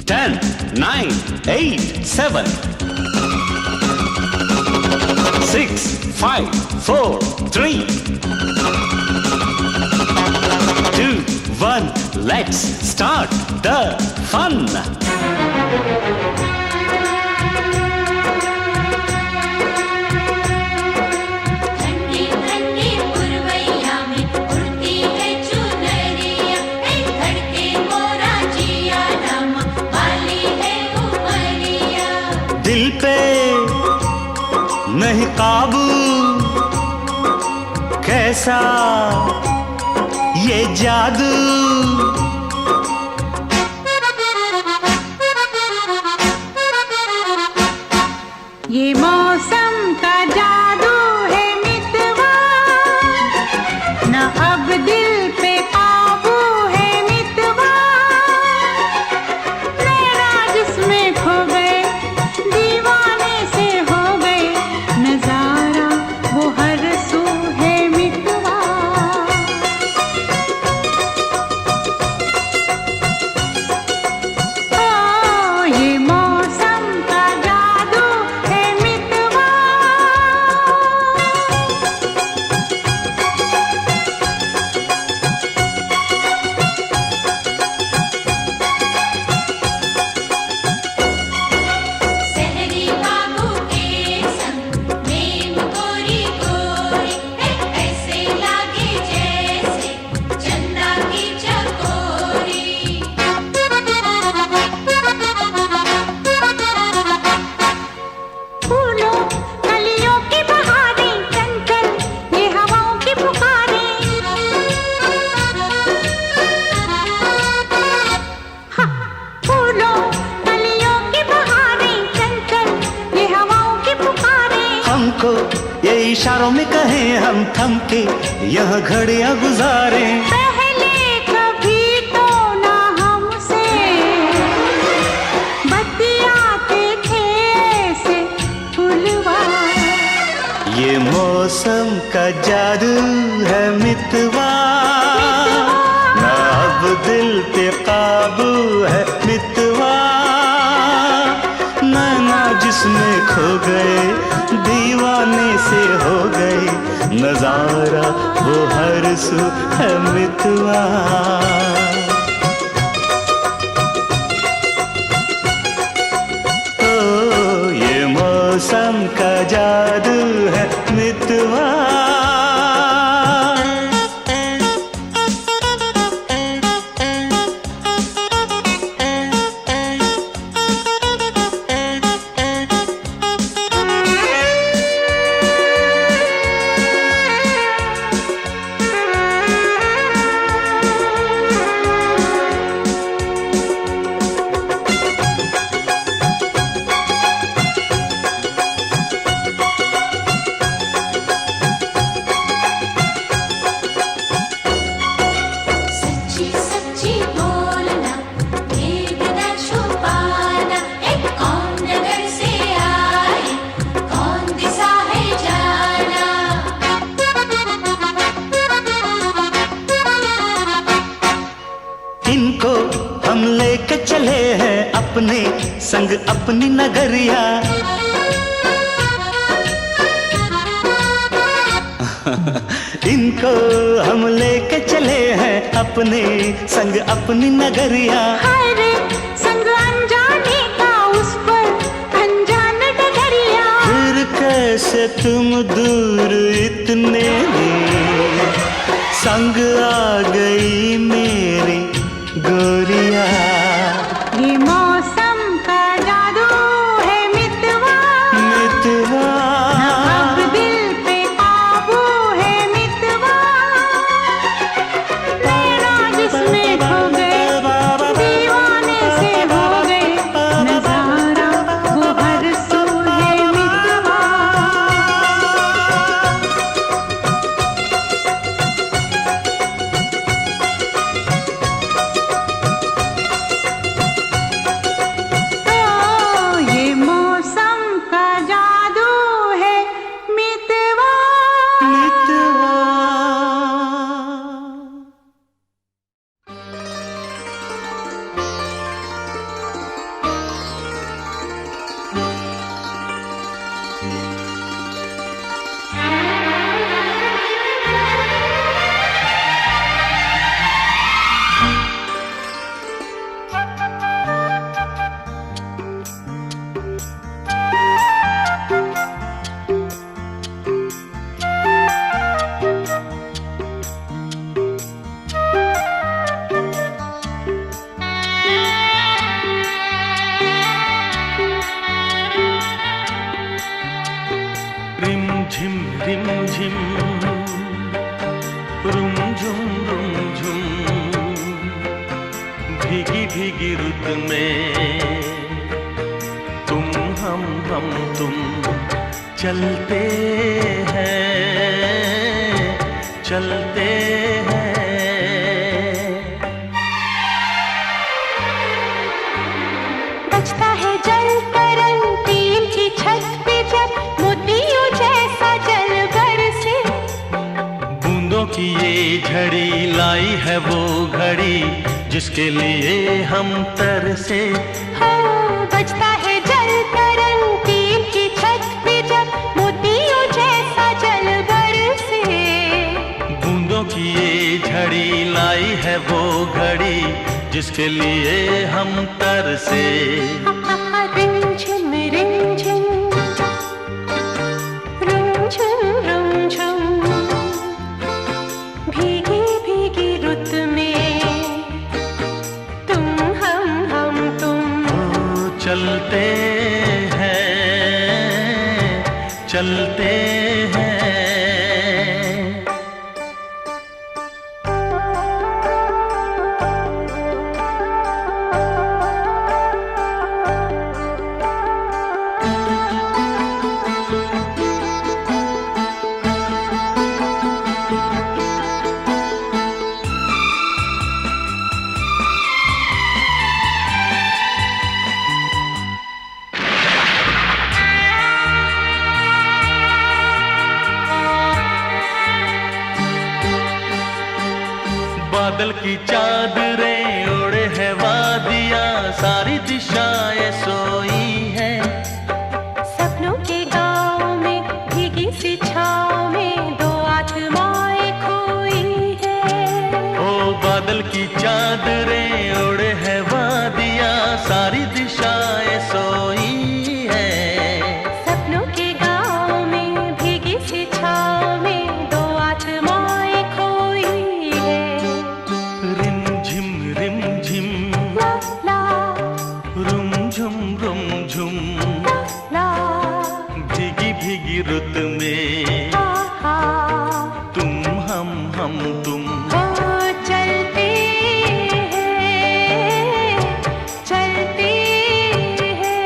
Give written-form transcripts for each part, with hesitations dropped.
10, 9, 8, 7, 6, 5, 4, 3, 2, 1. Let's start the fun. दिल पे नहीं काबू, कैसा ये जादू। ये मौसम का जादू है मितवा, न अब दिल पे काबू है मितवा। नैना जिसमें खो गए, दीवाने से हो गए, नजारा वो हर सू है मितवा। ओ ये मौसम का जादू है मितवा। सहरी बाबू के संग प्रेम गोरी गोरी, ऐसे लागे जैसे चंदा की चकोरी। फूलों कलियों की बहारें, चंचल ये हवाओं की पुकारें। हाँ, फूलों कलियों की बहारें, चंचल ये हवाओं की पुकारें। हमको ये इशारों में कहें, हम थम के यह घड़ियां गुजारें। पहले कभी तो ना हमसे बतियाते थे ऐसे फूलवा। ये मौसम का जादू है मितवा, ना अब दिल पे काबू है मितवा। नैना जिसमें खो गए, दीवाने से हो गए, नजारा वो हर सू है मितवा। ओ ये मौसम का जादू है मितवा। सच्ची सच्ची बोलना, भेद न छुपाना, एक कौन नगर से आए, कौन दिशा है जाना। इनको हम लेके चले हैं अपने संग अपनी नगरिया। इनको हम लेके चले हैं अपने संग अपनी नगरिया। हाय रे संग अनजाने का उस पर अनजान डगरिया। फिर कैसे तुम दूर इतने संग आ गई मेरी गोरिया। ये मौसम का जादू है मितवा, मितवा अब दिल पे काबू है मितवा। नैना जिसमें खो गए, दीवाने से हो गए, नजारा वो हर सू है मितवा। भीगी भीगी रुत में तुम हम तुम चलते हैं बजता है जल तरंग टीम की छत पे जब मोतियों जैसा जल बरसे। बूंदों की ये झड़ी लाई है वो घड़ी जिसके लिए हम तरसे। हाँ, बजता है जल तरंग टीम की छत पे जब मोतियों जैसा जल बरसे। बूंदों की ये झड़ी लाई है वो घड़ी जिसके लिए हम तरसे। रिमझिम रिमझिम रुमझुम रुमझुम भीगी भीगी रुत में तुम हम तुम चलते हैं बादल की चादरें ओढ़े है वादियाँ सारी दिशाएं सोई है। सपनों के गाँव में भीगी सी छाँव में दो आत्माएं खोई है। ओ बादल की चादरें ओढ़े है वादियाँ सारी दिशाएं सोई है। सपनों के गाँव में भीगी सी छाँव में दो आत्माएं खोई है। रिमझिम रिमझिम ला ला रुमझुम रुमझुम ला भीगी भीगी रुत में आहा तुम हम तुम वो चलते हैं चलते हैं।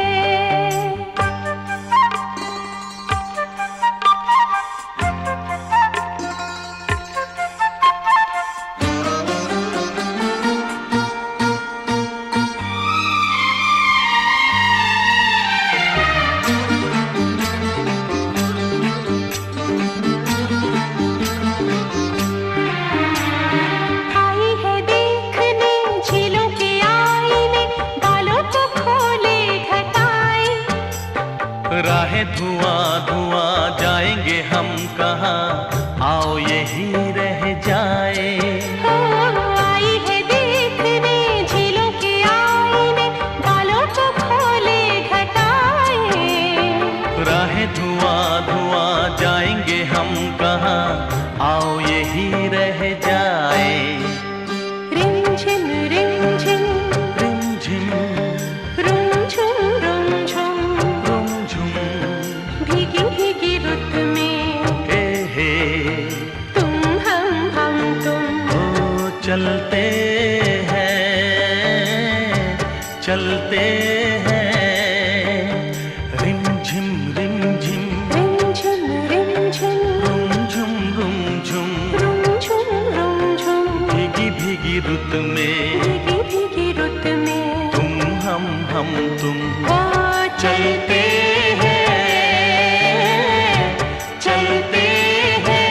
आई है देखने झीलों के आईने बालों को खोले घटाएं। राहें धुआं धुआं जाएंगे हम कहाँ आओ यही रह जाए। हो आई है देखने झीलों के आईने बालों को खोले घटाएं। राहें धुआं धुआं जाएंगे हम कहाँ आओ यही रह जाए। रिमझिम रिमझिम रिमझिम रुमझुम रुमझुम रुमझुम भीगी भीगी रुत में हे तुम हम तुम ओ चलते हैं रिमझिम रिमझिम रिमझिम रिमझिम रुमझुम रुमझुम रुमझुम रुमझुम भीगी भीगी रुत में भीगी भीगी रुत में तुम हम तुम वो चलते हैं चलते हैं।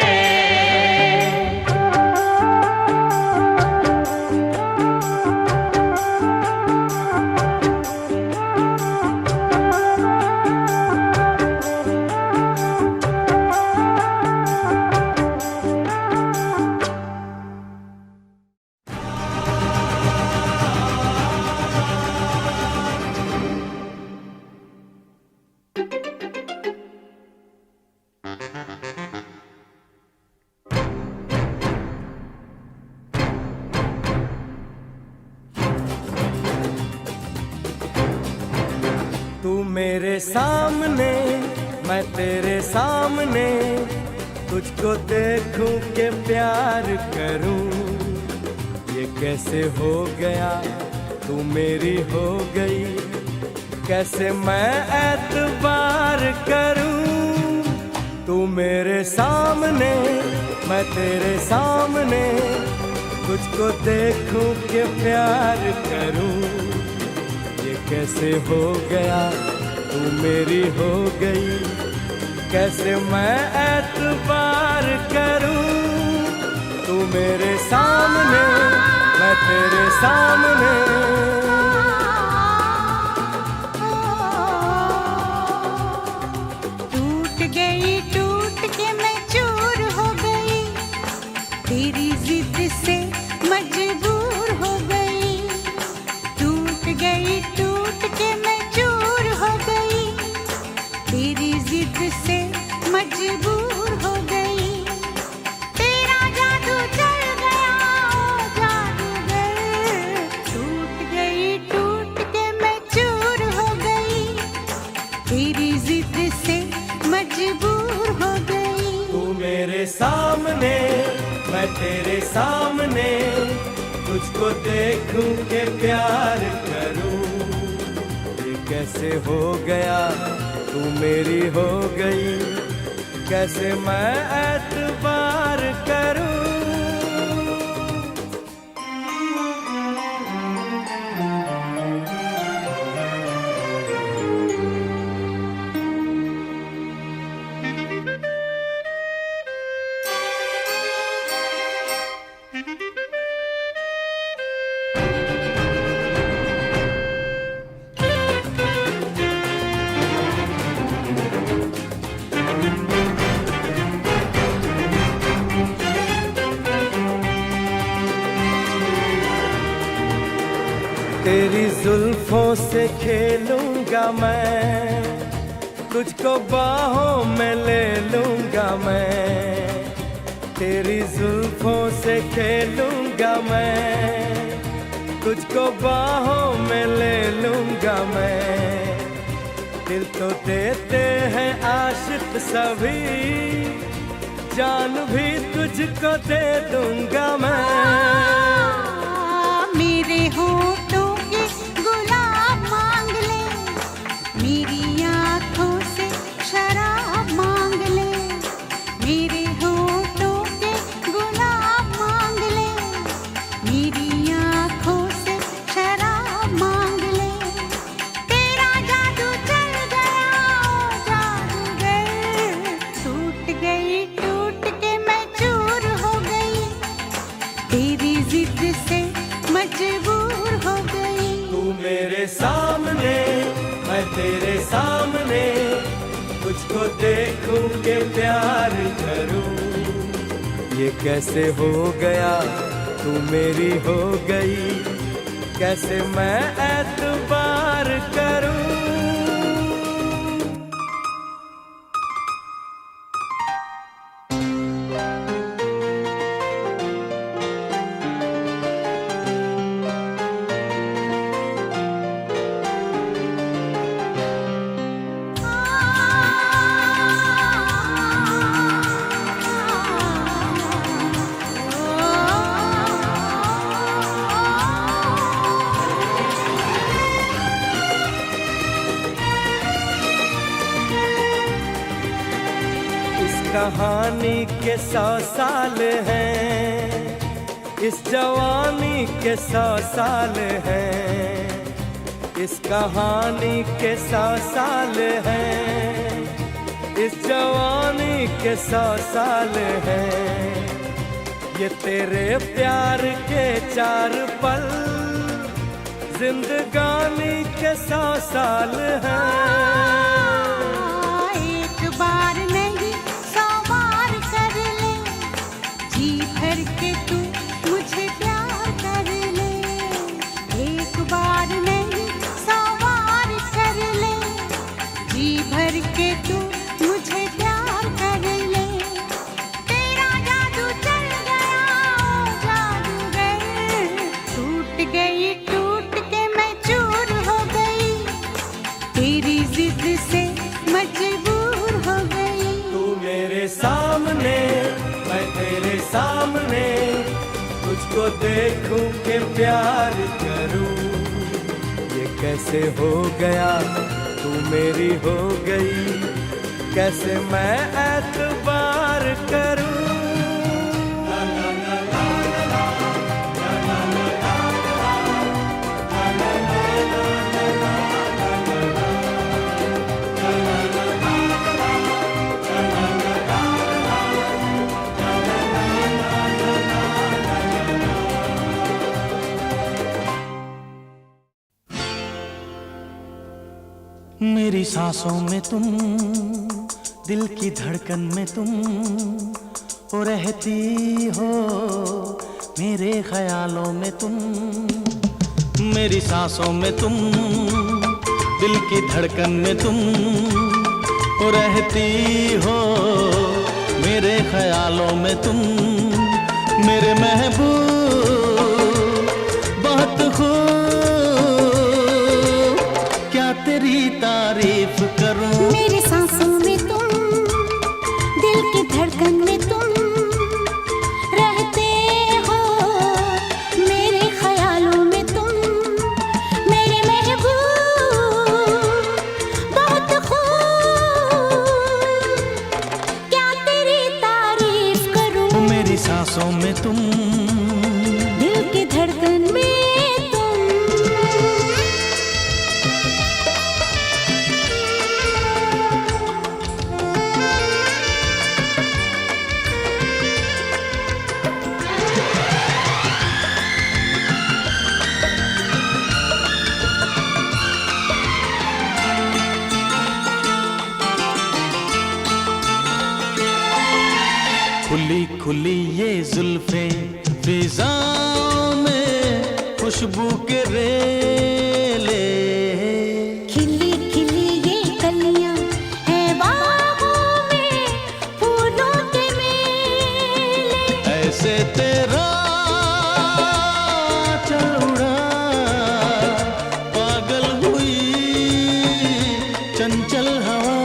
तू मेरे सामने मैं तेरे सामने, तुझको देखूं के प्यार करूं, ये कैसे हो गया तू मेरी हो गई, कैसे मैं एतबार करूं। तू मेरे सामने, मैं तेरे सामने, तुझको देखूं कि प्यार करूं। ये कैसे हो गया, तू मेरी हो गई, कैसे मैं एतबार करूं। तू मेरे सामने, मैं तेरे सामने। टूट के मैं चूर हो गई, तेरी जिद से मजबूर हो गई। टूट के मैं चूर हो गई, तेरी जिद से मजबूर हो गई। तेरा जादू चल गया ओ जादूगर। टूट के मैं चूर हो गई, तेरी जिद से मजबूर हो गई। तू मेरे सामने, मैं तेरे सामने, तुझको देखूं के प्यार करूं। ये कैसे हो गया, तू मेरी हो गई, कैसे मैं एतबार करूं। तेरी जुल्फों से खेलूंगा मैं, तुझको बाहों में ले लूंगा मैं। तेरी जुल्फों से खेलूंगा मैं, तुझको बाहों में ले लूंगा मैं। दिल तो देते हैं आशिक सभी, जान भी तुझको दे दूंगा मैं। मेरे होठों के गुलाब मांग ले, मेरी आँखों से शराब मांग ले। मेरे होठों के गुलाब मांग ले, मेरी आँखों से शराब मांग ले। तेरा जादू चल गया ओ जादूगर। टूट के मैं चूर हो गई, तेरी जिद से मजबूर हो गई। तू मेरे सामने, मैं तेरे सामने, तुझको देखूं के प्यार करूं। ये कैसे हो गया, तू मेरी हो गई, कैसे मैं एतबार करूं। कहानी के 100 साल हैं, इस जवानी के 100 साल हैं। इस कहानी के 100 साल हैं, इस जवानी के 100 साल हैं। ये तेरे प्यार के 4 पल, जिंदगानी के 100 साल हैं। एक बार नहीं 100 बार कर ले, जी भर के तू मुझे प्यार कर ले। एक बार नहीं 100 बार कर ले, जी भर के तू मुझे प्यार कर ले। तेरा जादू चल गया ओ जादूगर। टूट के मैं चूर हो गई, तेरी जिद से मजबूर हो गई। तू मेरे सामने, मैं तेरे सामने, तुझको देखूं के प्यार करूं। कैसे हो गया तू मेरी हो गई, कैसे मैं एतबार करूं। मेरी सांसों में तुम, दिल की धड़कन में तुम हो रहती हो, मेरे ख्यालों में तुम। मेरी सांसों में तुम, दिल की धड़कन में तुम हो रहती हो, मेरे ख्यालों में तुम। मेरे महबूब बहुत खूब, क्या तेरी तारीफ करूं। मेरी सांसों में तुम, दिल की धड़कन में तुम रहते हो, मेरे ख्यालों में तुम। मेरे महबूब बहुत खूब, क्या तेरी तारीफ करूं। मेरी सांसों में तुम, दिल की धड़कन में खुली खुली ये जुल्फे फिजाओं में खुशबू के रेले, खिली खिली ये कलियां है बागों में फूलों के मेले। ऐसे तेरा चल उड़ा, पागल हुई चंचल हवा।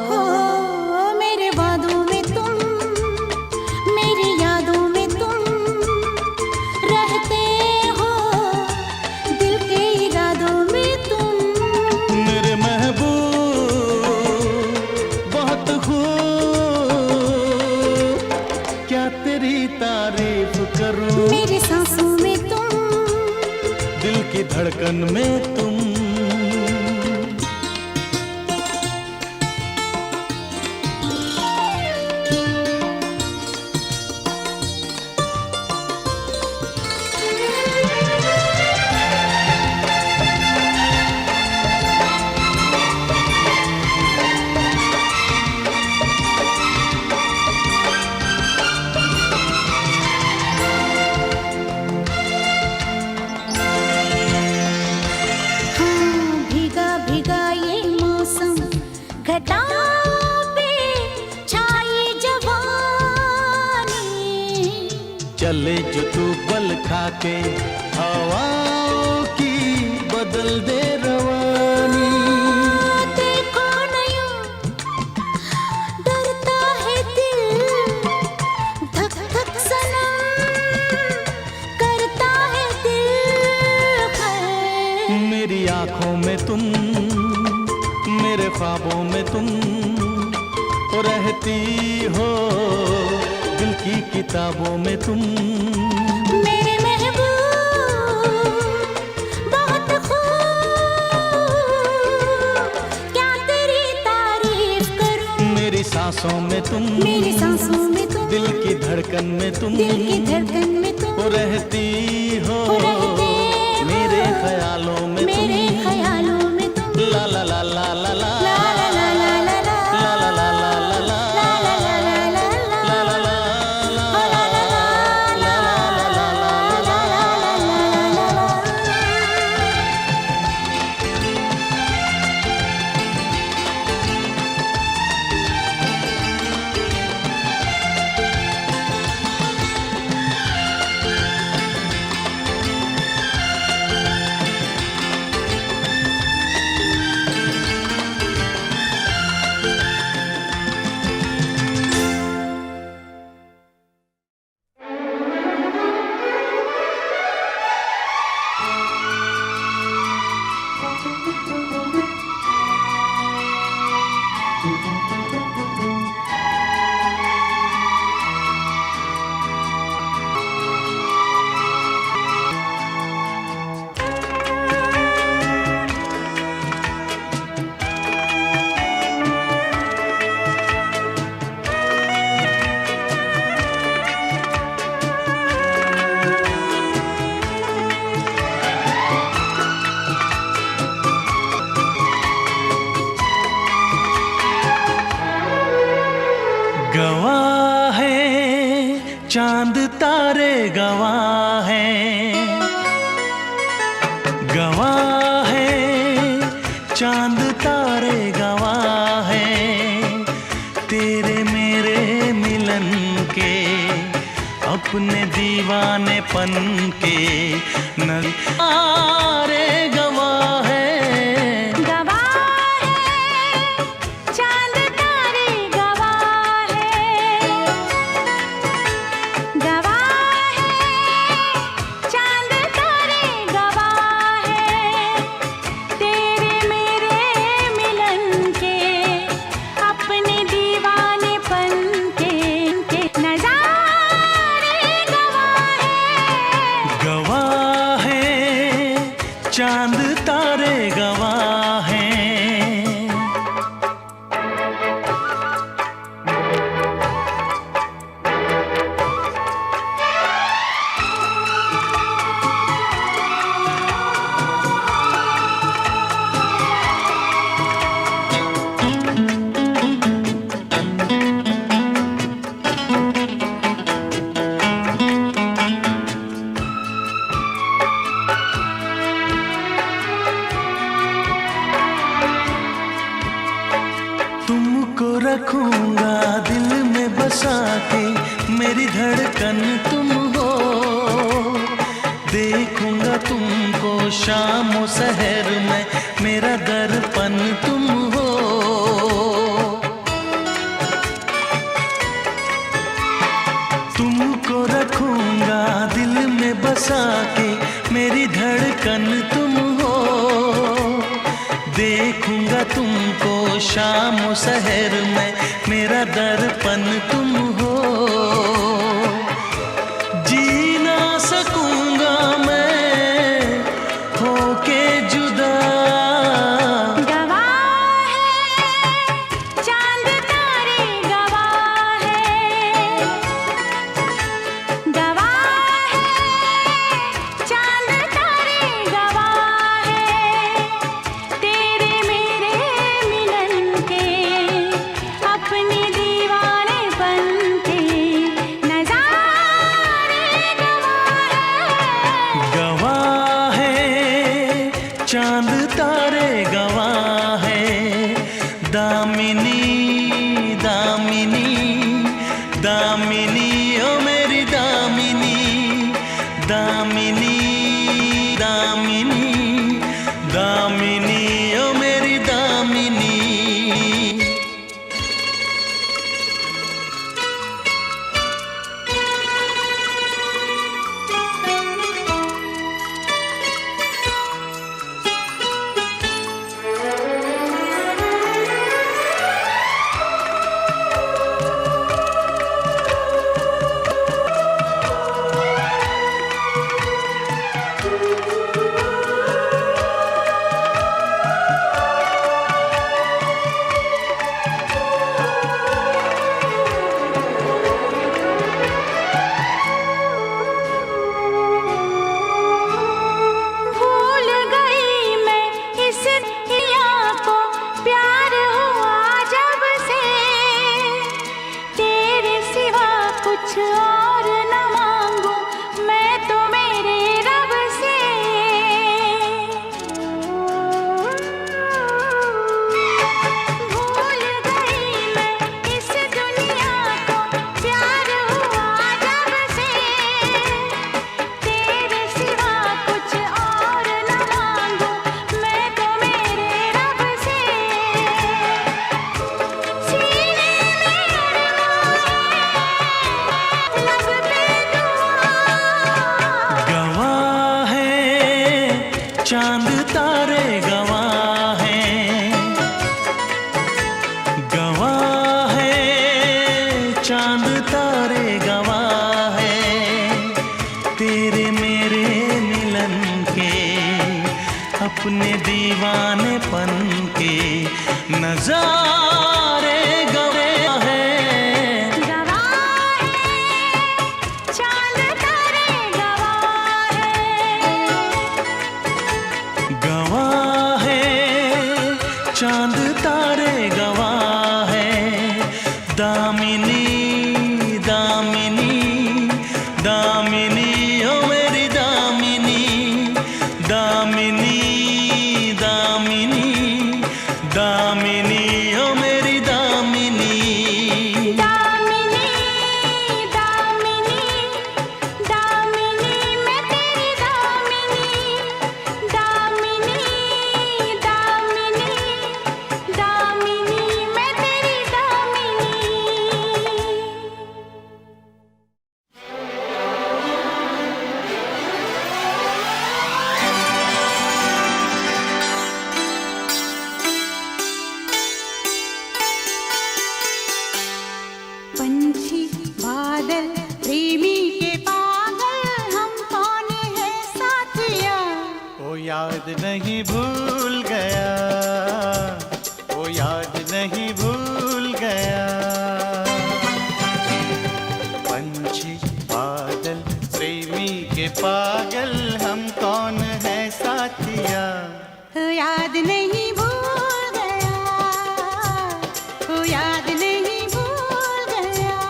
हो मेरे वादों में तुम, मेरी यादों में तुम रहते हो, दिल के इरादों में तुम। मेरे महबूब बहुत खूब, क्या तेरी तारीफ करूं। मेरी सांसों में तुम, दिल की धड़कन में तुम। हाँ भीगा भीगा ये मौसम, घटाओं पे छाई जवानी। चले जो तू बल खाके हवाओं की बदल दे रवानी। देखो नया डरता है दिल, धक धक सनम करता है दिल है। मेरी आंखों में तुम, मेरे ख्वाबों में तुम हो रहती हो, दिल की किताबों में तुम। मेरे महबूब बहुत खूब, क्या तेरी तारीफ करूं। मेरी सांसों में तुम, मेरी सांसों में तुम, दिल की धड़कन में तुम दिल की धड़कन में तुम हो रहती हो, रहते हो, मेरे ख्यालों में तुम। मेरे ख्यालों में तुम। ला ला ला ला ला ला ला ला ला ला ला ला, ला ला ला ला ला ला, ला ला ला ला ला ला, ला ला ला ला, ला ला ला ला ला ला ला। गवाह है चांद तारे, गवाह है तेरे मेरे मिलन के, अपने दीवानेपन के नज़ारे गवाह है। चांद तारे गवाह है, गवाह है चांद तारे गवाह है तेरे मेरे मिलन के, अपने दीवानेपन के नज़ारे गवाह है। गवाह है चांद तारे गवाह है। तुमको रखूंगा दिल में बसा के, मेरी धड़कन तुम हो, देखूंगा तुमको शाम और सहर में, मेरा दर्पण तुम हो। तुमको रखूंगा दिल में बसा के, मेरी धड़कन तुम हो, देखूंगा तुमको शाम और सहर में, मेरा दर्पण तुम हो। जी ना सकूंगा मैं होके जुदा, गवाह है चांद तारे गवाह है, गवाह है चांद तारे गवाह है तेरे मेरे मिलन के, अपने दीवानेपन के नज़ारे गवाह है। गवाह है चांद तारे गवाह है। दामिनी दामिनी दामिनी ओ मेरी दामिनी, दामिनी दामिनी दामिनी ओ मेरी दामिनी। भूल गई मैं इस दुनिया को, प्यार हुआ जब से तेरे सिवा कुछ और न मांगू मैं तो मेरे रब से। भूल गई मैं इस दुनिया को, प्यार हुआ जब से तेरे सिवा कुछ और न मांगू मैं तो मेरे रब से। सीने में लब पे दुआ, गवाह है चांद तारे गवाह है। गवाह है चांद तारे गवाह है तेरे मेरे मिलन के, अपने दीवानेपन के नज़ारे गवाह है। गवाह है चांद तारे गवाह है, गवाह है चांद तारे गवाह है। दामिनी दामिनी दामिनी ओ मेरी दामिनी, दामिनी याद नहीं भूल गया, वो याद नहीं भूल गया। पंछी बादल प्रेमी के पागल, हम कौन है साथिया। याद नहीं भूल गया, वो याद नहीं भूल गया।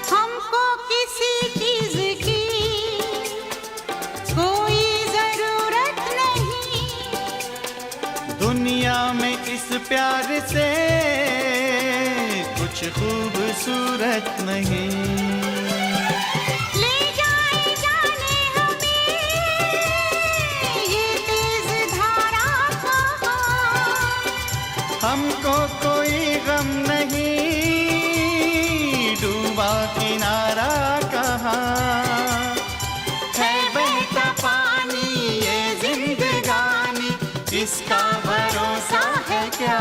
हमको किसी चीज की कोई जरूरत नहीं, दुनिया में इस प्यार से कुछ खूबसूरत नहीं। ले जाए जाने हमें ये तेज धारा कहाँ। हमको कोई गम नहीं, डूबा किनारा कहाँ। है बहता पानी ये जिंदगानी, इसका भरोसा है क्या।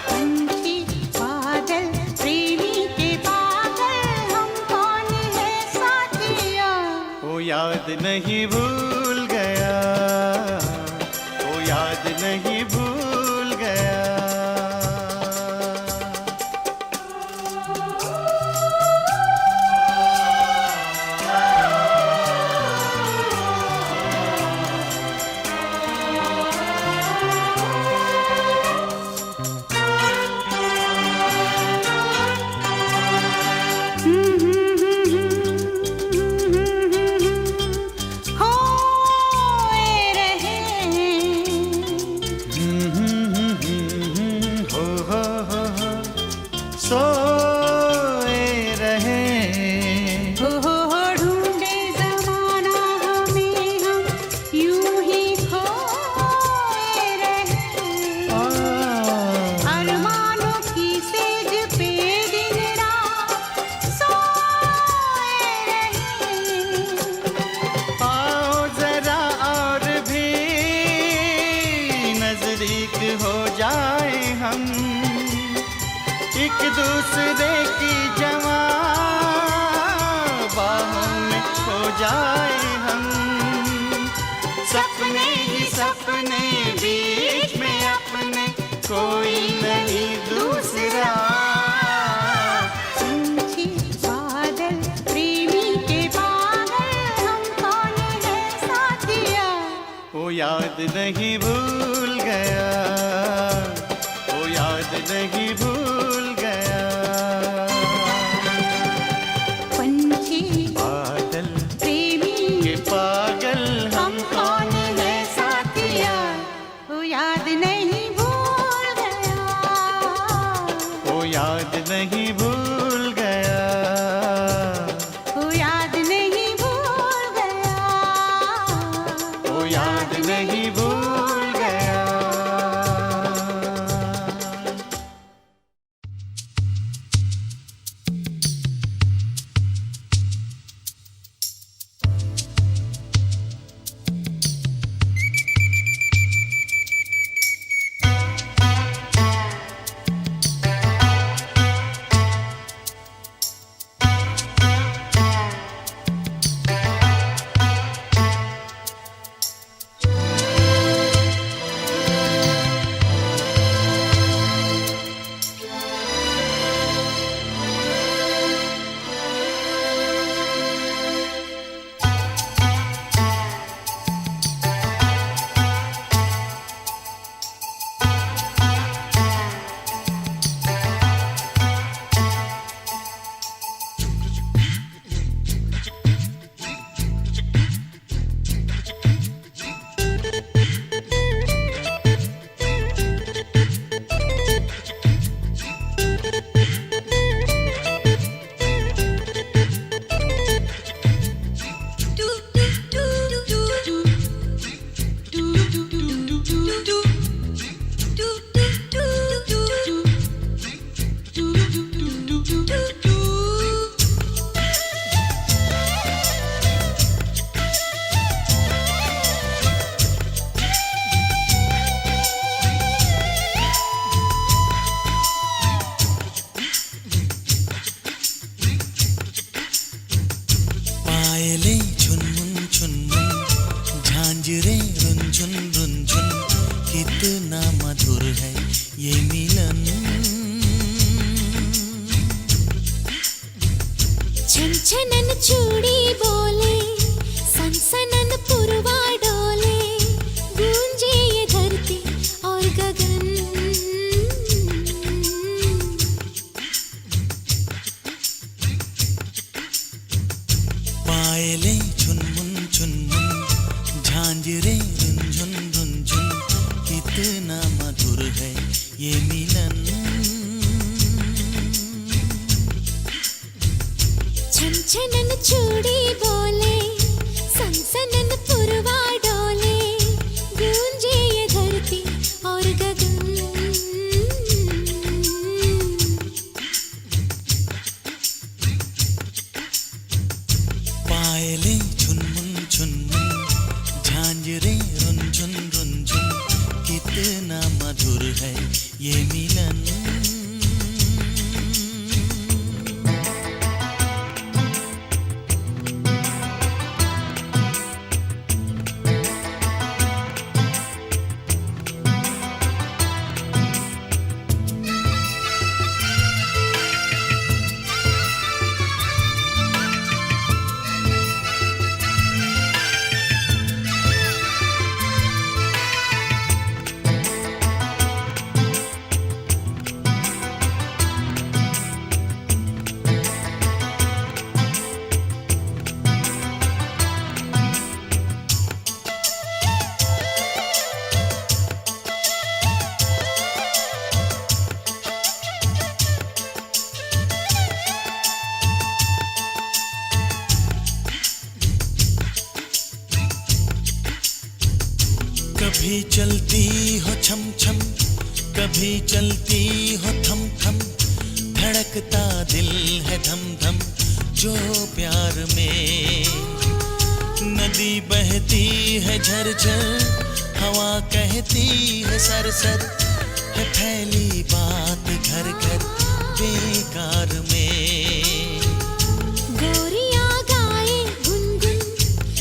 पंछी बादल प्रेमी के पागल, हम कौन है साथिया। वो याद नहीं भूल गया, वो याद नहीं भूल गया। खोए रहे हो सोए रहे। हो ढूंढे जमाना हमें, हम यूं ही खोए रहे। अरमानों की सेज पे दिन रात सोए रहे। आओ जरा और भी नजदीक हो जाए हम, एक दूसरे की जवां बाहों में खो जाए हम। सपने ही सपने बीच में अपने, कोई नहीं दूसरा। पंछी बादल प्रेमी के पागल, हम कौन है साथिया। वो याद नहीं भूल गया, वो याद नहीं भूल गया। पंछी बादल प्रेमी के पागल, हम कौन है साथिया। वो याद नहीं भूल गया, वो याद नहीं भूल गया। वो याद नहीं भूल गया, वो याद नहीं भूल गया। छनछनन चूड़ी बोले, सनसनन पुरवा डोले, गूंजे ये धरती और गगन। पायले झुनमुन झुनमुन, झांझरे रुंझुन रुंझुन, कितना मधुर है ये मिलन। छनछनन चूड़ी बोले, सनसनन पुरवा डोले, गूंजे ये धरती और गगन। पायले झुनमुन झुनमुन, झांझरे रुंझुन रुंझुन, कितना मधुर है ये मिलन। कभी चलती हो छम छम, कभी चलती हो थम थम, धड़कता दिल है धम धम जो प्यार में। नदी बहती है झरझर, हवा कहती है सरसर, है फैली बात घर घर बेकार में। गोरिया गाए गुनगुन,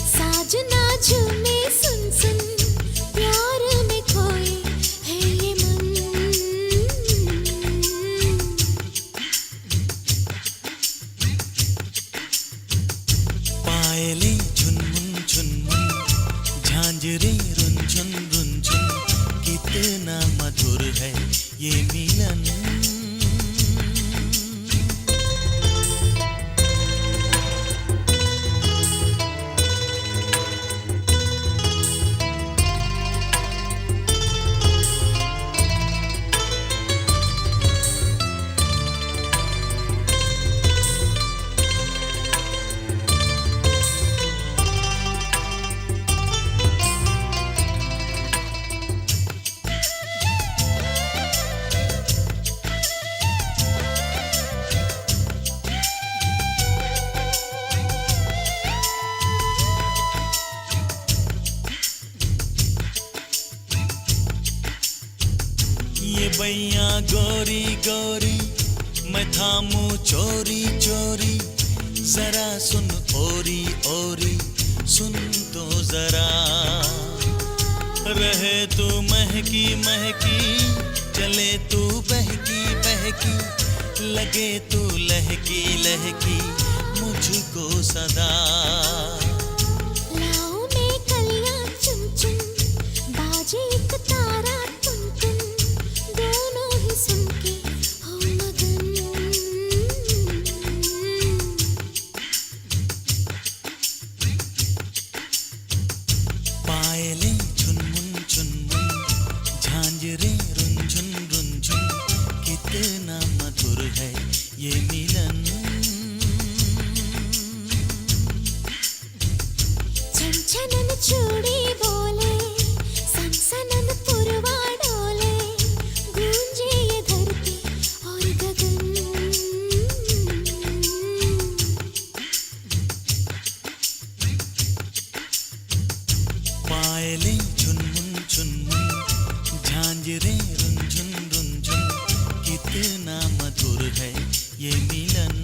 साजना झूमे सुन सुन, प्यार में खोए है ये मन। पायले झुनमुन झुनमुन, झांझरे रुंझुन रुंझुन, कितना मधुर है ये मिलन। ये बैया गोरी गोरी, मैं थामू चोरी चोरी, जरा सुन ओरी ओरी, सुन तो जरा। रहे तू महकी महकी, चले तू बहकी बहकी, लगे तू लहकी लहकी मुझको सदा। लाओ में कलियां चुन चुन, बाजे एक तारा टुन टुन, दोनों ही सुन के हो मगन। पायले झुनमुन झुनमुन, झांझरे रुंझुन रुंझुन, कितना मधुर है ये मिलन। छनछनन चूड़ी बोले, सनसनन पुरवा डोले, गूंजे ये धरती और गगन। पायले झुनमुन झुनमुन, झांझरे रुंझुन रुंझुन, कितना मधुर है ये मिलन।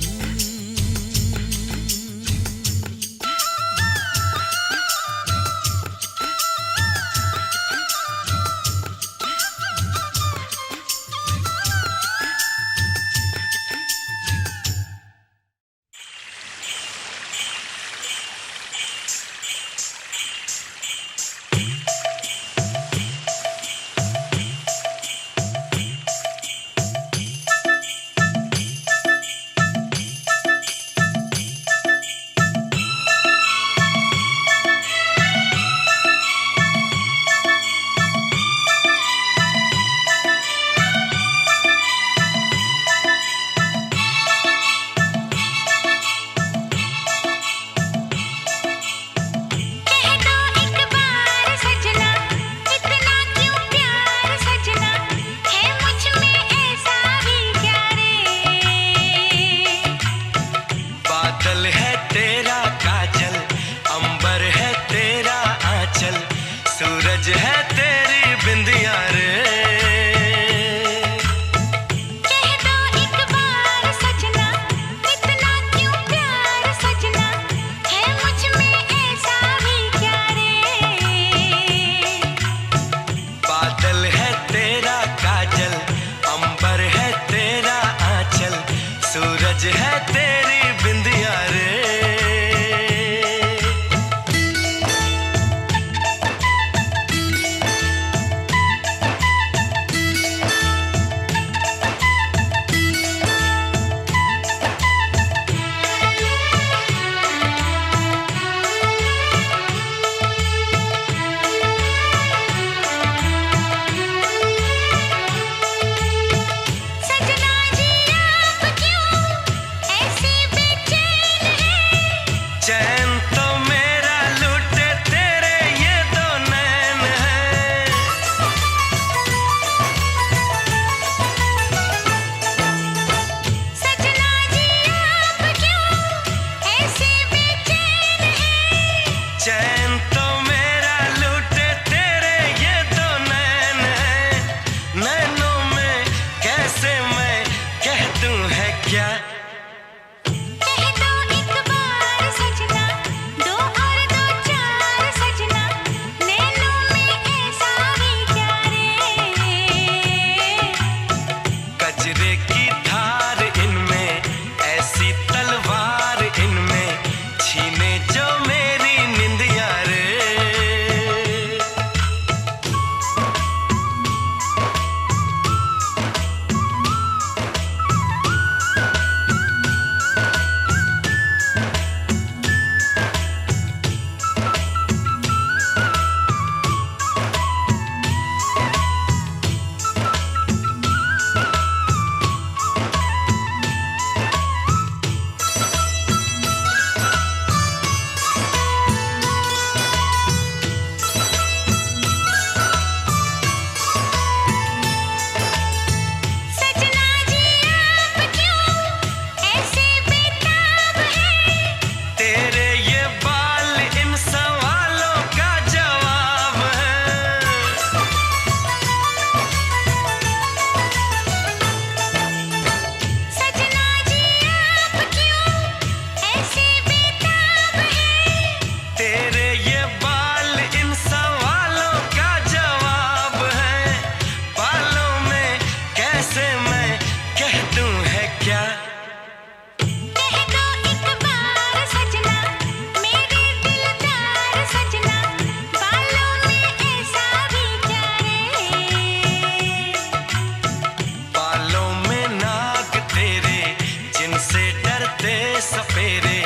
सपेरे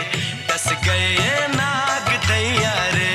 डस गए ये नाग दैया रे।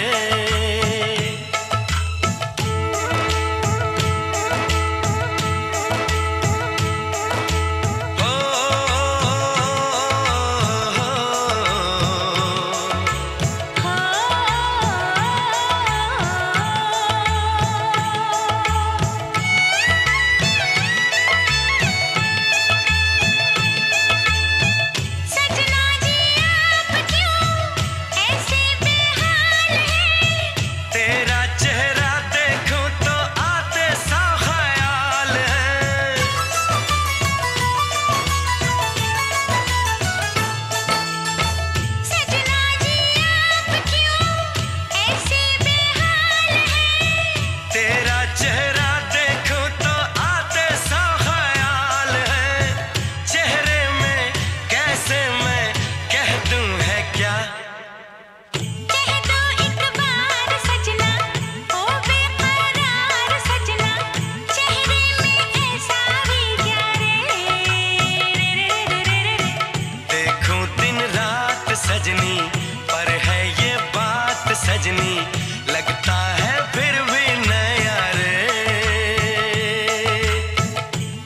लगता है फिर भी नया रे।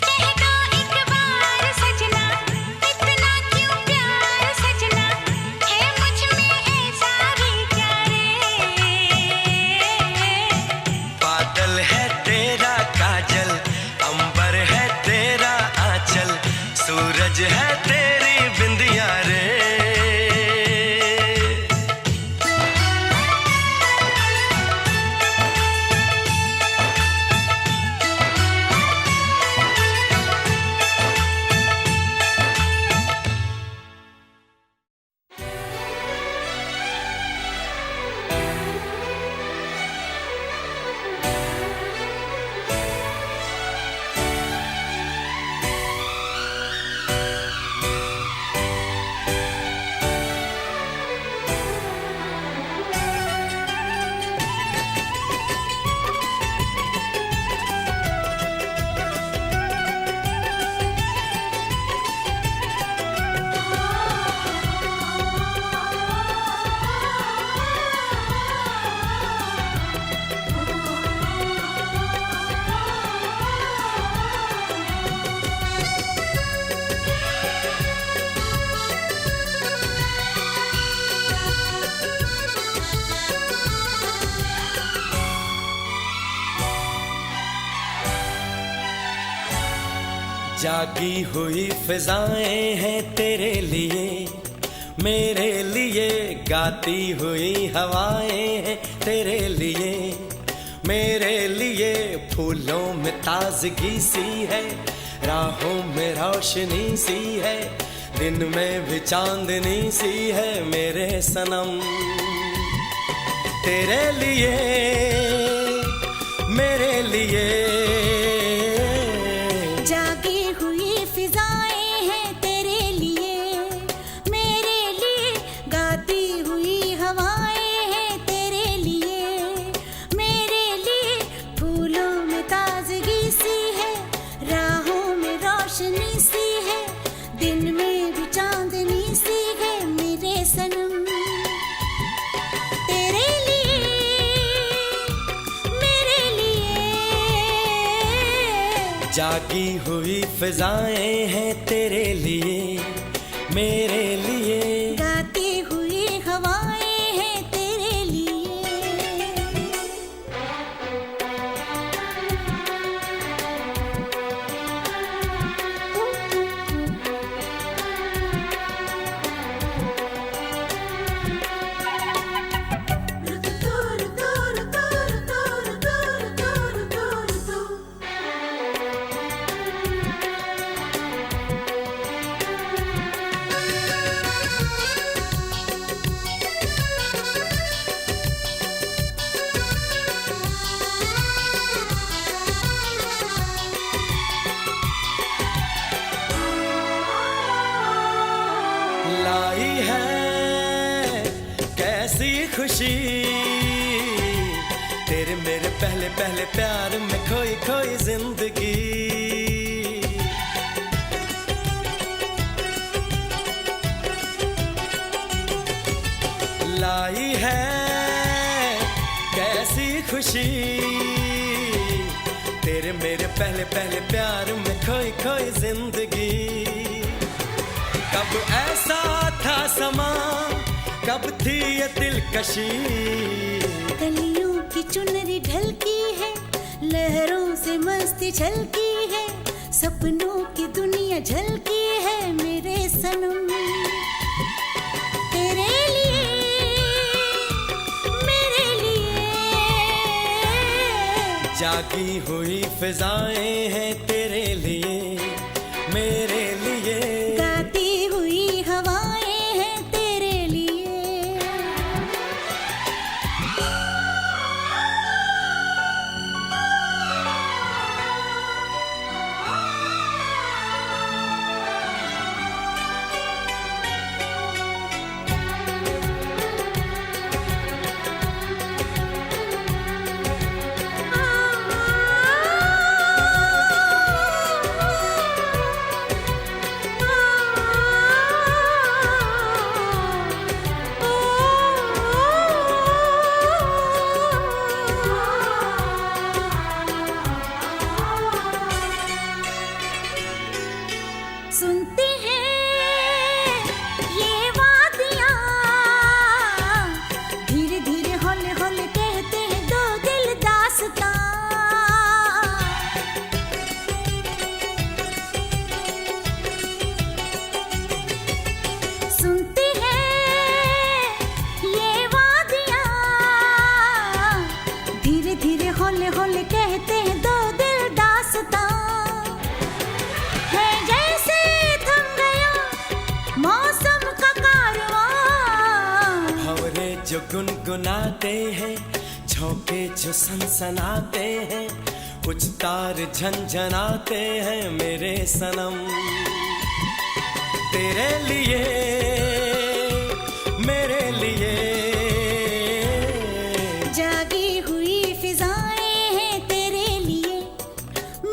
कह दो एक बार सजना, इतना क्यों प्यार सजना, है मुझ में ऐसा भी क्या रे। बादल है तेरा काजल, अंबर है तेरा आंचल, सूरज है तेरी बिंदिया रे। जागी हुई फिजाएं हैं तेरे लिए, मेरे लिए गाती हुई हवाएं हैं तेरे लिए, मेरे लिए फूलों में ताजगी सी है, राहों में रोशनी सी है, दिन में भी चांदनी सी है मेरे सनम। तेरे लिए मेरे लिए जागी हुई फिजाएं हैं तेरे लिए, मेरे लिए गाती हुई हवाएं हैं तेरे लिए, मेरे लिए फूलों में ताजगी सी है, राहों में रोशनी सी है, दिन में भी चांदनी सी है मेरे सनम। तेरे लिए मेरे लिए जागी हुई फिजाएं हैं तेरे लिए, मेरे लिए गाती हुई हवाएं हैं तेरे लिए। लाई है कैसी खुशी, तेरे मेरे पहले पहले प्यार में खोई खोई जिंदगी। लाई है कैसी खुशी, तेरे मेरे पहले पहले प्यार में खोई खोई जिंदगी। कब ऐसा था समा, कब थी ये दिलकशी, कलियों की चुनरी ढलकी है, लहरों से मस्ती छलकी है, सपनों की दुनिया झलकी है मेरे सनम। तेरे लिए, मेरे लिए जागी हुई फिजाएं हैं तेरे लिए, मेरे लिए गाती हुई हवाएं हैं तेरे लिए। सुनते हैं ये वादियाँ, धीरे धीरे हौले हौले कहते हैं दो दिल दास्तां। सुनते हैं ये वादियाँ, धीरे धीरे हौले हौले कहते हैं दो दिल दास्तां। है जैसे थम गया मौसम का कारवां, भंवरे जो गुनगुनाते हैं, झोंके जो सनसनाते हैं, कुछ तार झनझनाते हैं मेरे सनम। तेरे लिए, मेरे लिए जागी हुई फिजाएं हैं तेरे लिए,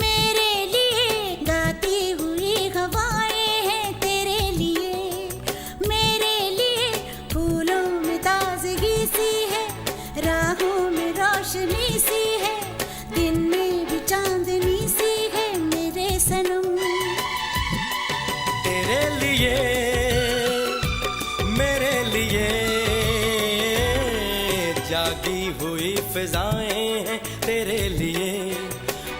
मेरे लिए गाती हुई हवाएं हैं तेरे लिए, मेरे लिए फूलों में ताजगी सी है, राहों में रोशनी सी है, दिन में भी चांदनी सी है मेरे सनम। तेरे लिए, मेरे लिए जागी हुई फिजाएं हैं तेरे लिए,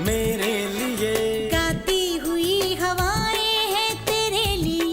मेरे लिए गाती हुई हवाएं हैं तेरे लिए।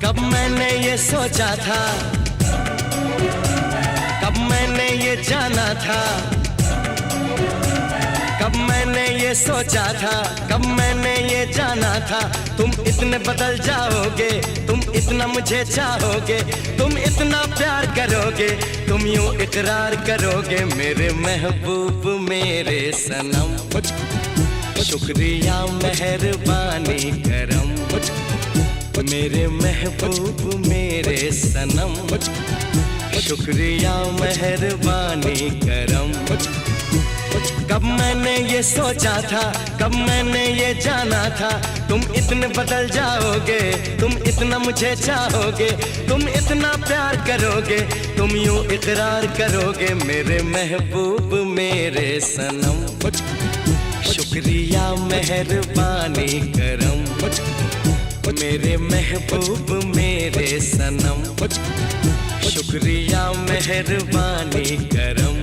कब मैंने ये सोचा था, कब मैंने ये जाना था, कब मैंने ये सोचा था, कब मैंने ये जाना था, तुम इतने बदल जाओगे, तुम इतना मुझे चाहोगे, तुम इतना प्यार करोगे, तुम यूं इकरार करोगे मेरे महबूब मेरे सनम। शुक्रिया मेहरबानी करम मेरे महबूब मेरे सनम। शुक्रिया मेहरबानी करम। कब मैंने ये सोचा था, कब मैंने ये जाना था, तुम इतने बदल जाओगे, तुम इतना मुझे चाहोगे, तुम इतना प्यार करोगे, तुम यूं इकरार करोगे मेरे महबूब मेरे सनम। शुक्रिया मेहरबानी करम मेरे महबूब मेरे सनम। शुक्रिया मेहरबानी करम।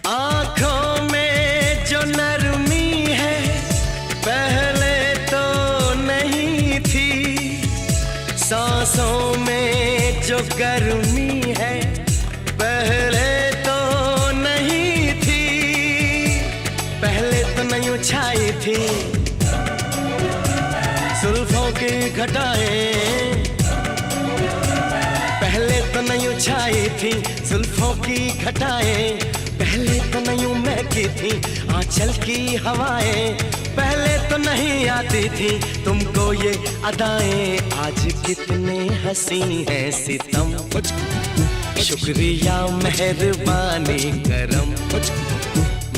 आँखों में जो नरमी है पहले तो नहीं थी, सांसों में जो गर्मी है पहले तो नहीं थी, पहले तो नहीं छाई थी जुल्फों की घटाएं, पहले तो नहीं छाई थी जुल्फों की घटाएं, पहले तो नहीं महकी थी आंचल की हवाएं, पहले तो नहीं आती थी तुमको ये अदाएं, आज कितने हंसी हैं सितम। शुक्रिया मेहरबानी करम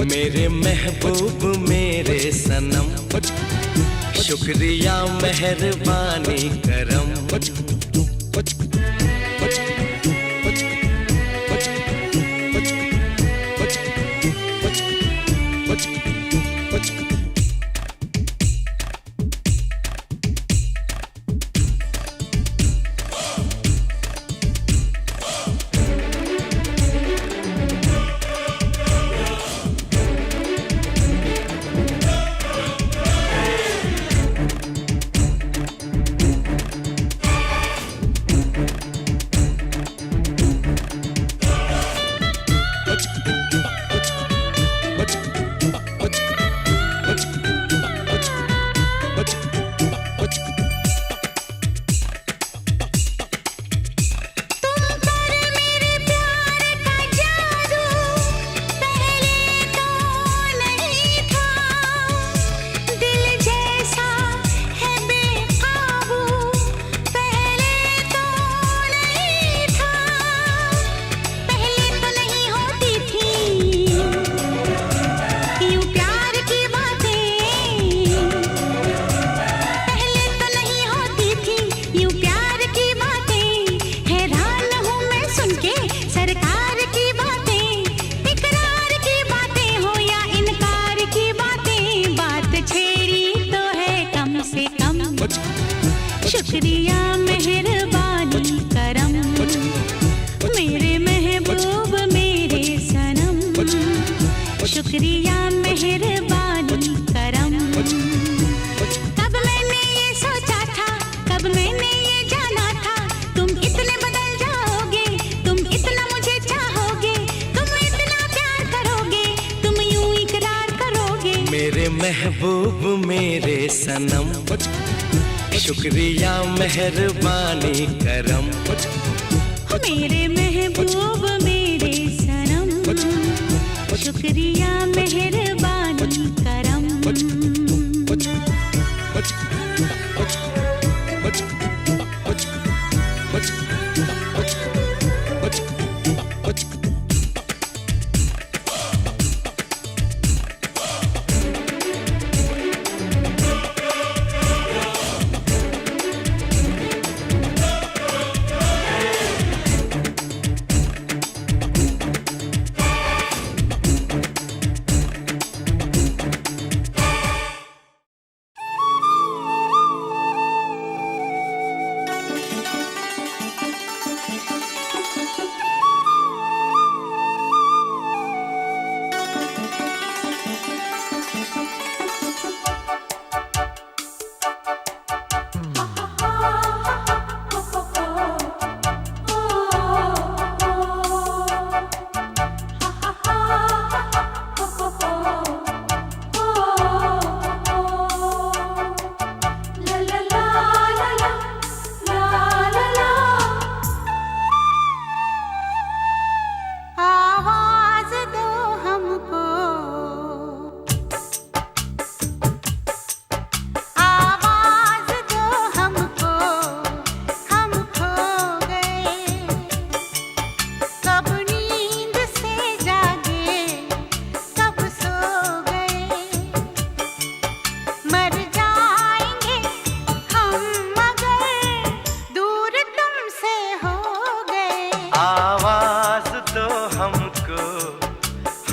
मेरे महबूब मेरे सनम। शुक्रिया मेहरबानी करम। शुक्रिया मेहरबानी करम मेरे महबूब मेरे सनम। शुक्रिया मेहरबानी करम। कब मैंने ये सोचा था, कब मैंने ये जाना था, तुम इतने बदल जाओगे, तुम इतना मुझे चाहोगे, तुम इतना प्यार करोगे, तुम यूं इकरार करोगे मेरे महबूब मेरे सनम। शुक्रिया मेहरबानी करम मेरे महबूब मेरे सनम। शुक्रिया मेहरबानी करम।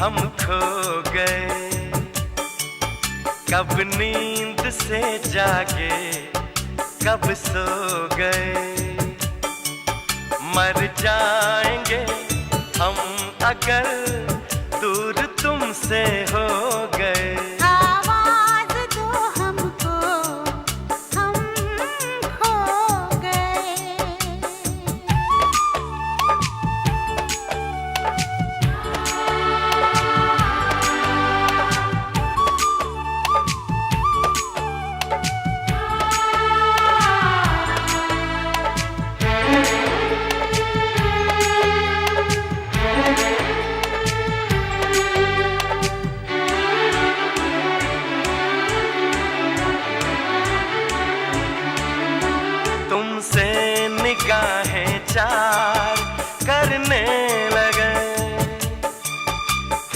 हम खो गए, कब नींद से जागे, कब सो गए। मर जाएंगे हम अगर दूर तुमसे हो गए। आवाज दो हमको, हम खो गए। तुमसे निगाहें चार करने लगे,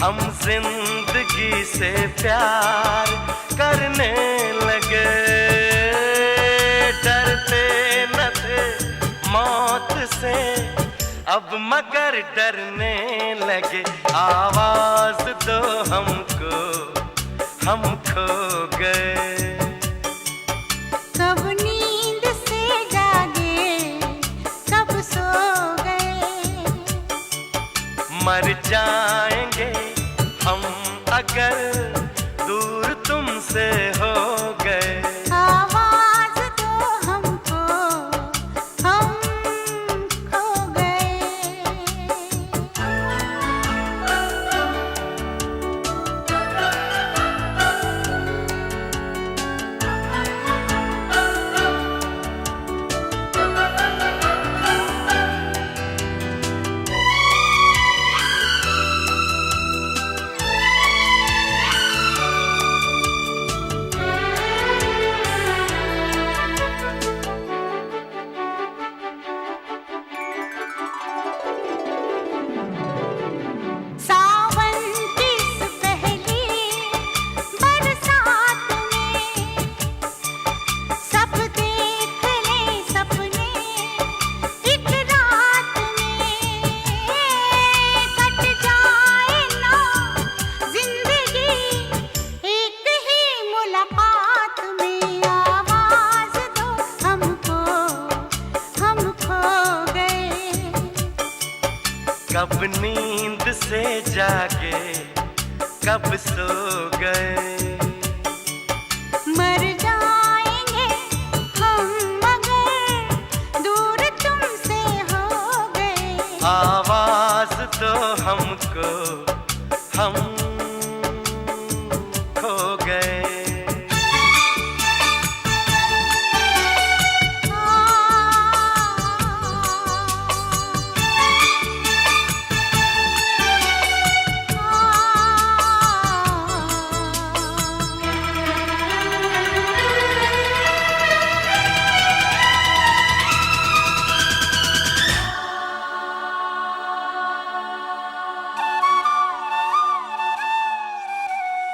हम जिंदगी से प्यार करने लगे। डरते न थे मौत से, अब मगर डरने लगे। आवाज दो हमको, हम खो गए। कब नींद से जागे, कब सो गए। मर जाएंगे हम अगर दूर तुमसे हो गए। आवाज दो हमको, हम खो गए। सावन की इस पहली बरसात में सब देख ले सपने, एक रात में कट जाए ना जिंदगी एक ही मुलाकात में। आवाज दो हमको, हम खो गए। कब नींद से जागे, कब सो गए। मर जाएंगे हम मगर दूर तुमसे हो गए। आवाज दो हमको, हम खो गए।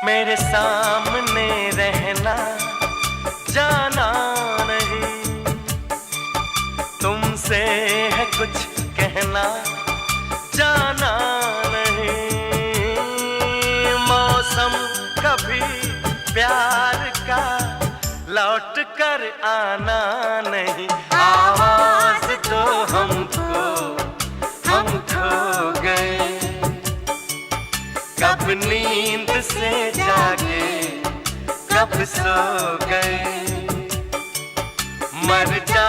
मेरे सामने रहना, जाना नहीं, तुमसे है कुछ कहना, जाना नहीं। मौसम कभी प्यार का लौट कर आना नहीं। आवाज तो हमको, हम खो गए, कब नींद से जागे, कब सो गए, मर जा